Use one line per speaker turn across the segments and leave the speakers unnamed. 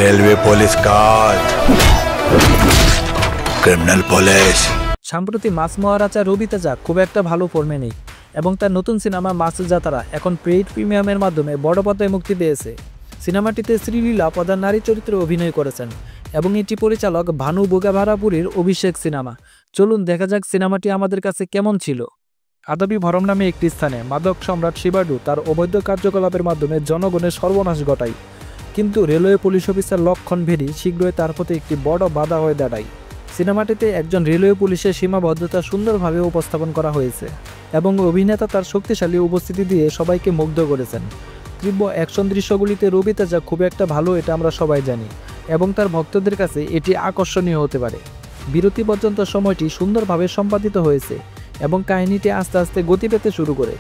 Railway police কাজ, criminal police.
সম্প্রতি মাস মহারাজা রবি তেজা খুব একটা ভালো ফর্মে নেই এবং তার নতুন সিনেমা মাস যাতারা এখন পেইড প্রিমিয়ামের মাধ্যমে বড় পর্দায় মুক্তি পেয়েছে। সিনেমাটিতে শ্রীলীলা প্রধান নারী চরিত্রে অভিনয় করেছেন এবং এটি পরিচালক ভানু বোগাভারাপুরীর অভিষেক সিনেমা। চলুন দেখা যাক সিনেমাটি আমাদের কাছে কেমন ছিল। আদাবি ভরম নামে একটি স্থানে মাদক সম্রাট শিবাডু তার অবৈধ কার্যকলাপের মাধ্যমে জনগণের সর্বনাশ ঘটায়, কিন্তু রেলওয়ে পুলিশ অফিসার লক্ষণ ভেরি শীঘ্রই তার প্রতি একটি বড় বাধা হয়ে দাঁড়ায়। সিনেমাটিতে একজন রেলওয়ে পুলিশের সীমাবদ্ধতা সুন্দরভাবে উপস্থাপন করা হয়েছে এবং অভিনেতা তার শক্তিশালী উপস্থিতি দিয়ে সবাইকে মুগ্ধ করেছেন। তীব্র অ্যাকশন দৃশ্যগুলিতে রবি তেজা খুব একটা ভালো, এটা আমরা সবাই জানি, এবং তার ভক্তদের কাছে এটি আকর্ষণীয় হতে পারে। বিরতি পর্যন্ত সময়টি সুন্দরভাবে সম্পাদিত হয়েছে এবং কাহিনীটি আস্তে আস্তে গতি পেতে শুরু করে।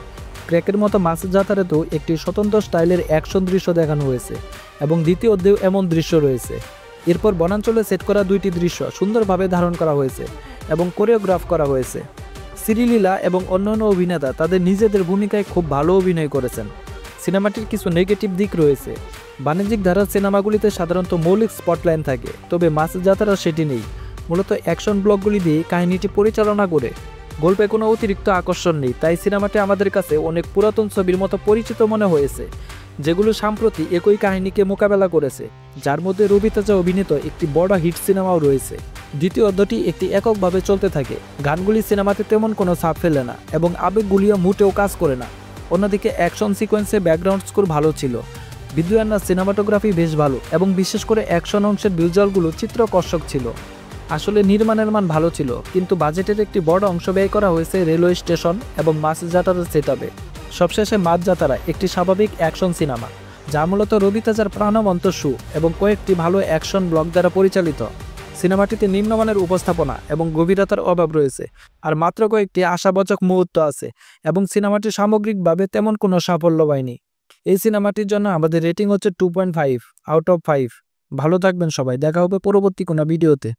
ক্র্যাকের মতো মাস যাতায়াতেও একটি স্বতন্ত্র স্টাইলের অ্যাকশন দৃশ্য দেখানো হয়েছে এবং দ্বিতীয় অধ্যায়েও এমন দৃশ্য রয়েছে। এরপর বনাঞ্চলে সেট করা দুইটি দৃশ্য সুন্দরভাবে ধারণ করা হয়েছে এবং কোরিওগ্রাফ করা হয়েছে। শ্রীলীলা এবং অন্যান্য অভিনেতা তাদের নিজেদের ভূমিকায় খুব ভালো অভিনয় করেছেন। সিনেমাটির কিছু নেগেটিভ দিক রয়েছে। বাণিজ্যিক ধারার সিনেমাগুলিতে সাধারণত মৌলিক স্পটলাইন থাকে, তবে মাস যাত্রা সেটি নেই। মূলত অ্যাকশন ব্লকগুলি দিয়ে কাহিনীটি পরিচালনা করে। গল্পে কোনো অতিরিক্ত আকর্ষণ নেই, তাই সিনেমাটি আমাদের কাছে অনেক পুরাতন ছবির মতো পরিচিত মনে হয়েছে, যেগুলো সম্প্রতি একই কাহিনীকে মোকাবেলা করেছে, যার মধ্যে রবি তেজা অভিনীত একটি বড় হিট সিনেমাও রয়েছে। দ্বিতীয় অধ্যায়টি একটি এককভাবে চলতে থাকে। গানগুলি সিনেমাতে তেমন কোনো ছাপ ফেলে না এবং আবেগগুলিও মোটেও কাজ করে না। অন্যদিকে অ্যাকশন সিকোয়েন্সে ব্যাকগ্রাউন্ড স্কোর ভালো ছিল। বিদ্যুয়ান্নার সিনেমাটোগ্রাফি বেশ ভালো এবং বিশেষ করে অ্যাকশন অংশের ভিজুয়ালগুলো চিত্রকর্ষক ছিল। আসলে নির্মাণের মান ভালো ছিল, কিন্তু বাজেটের একটি বড় অংশ ব্যয় করা হয়েছে রেলওয়ে স্টেশন এবং মাস যাত্রার সেটআপে। সবশেষে মাস যাত্রা একটি স্বাভাবিক অ্যাকশন সিনেমা, যা মূলত রবি তেজার প্রাণবন্ত শু এবং কয়েকটি ভালো অ্যাকশন ব্লক দ্বারা পরিচালিত। সিনেমাটিতে নিম্নমানের উপস্থাপনা এবং গভীরতার অভাব রয়েছে, আর মাত্র কয়েকটি আশাবাচক মুহূর্ত আছে এবং সিনেমাটি সামগ্রিকভাবে তেমন কোনো সাফল্য পায়নি। এই সিনেমাটির জন্য আমাদের রেটিং হচ্ছে 2.5 আউট অফ 5। ভালো থাকবেন সবাই, দেখা হবে পরবর্তী কোনো ভিডিওতে।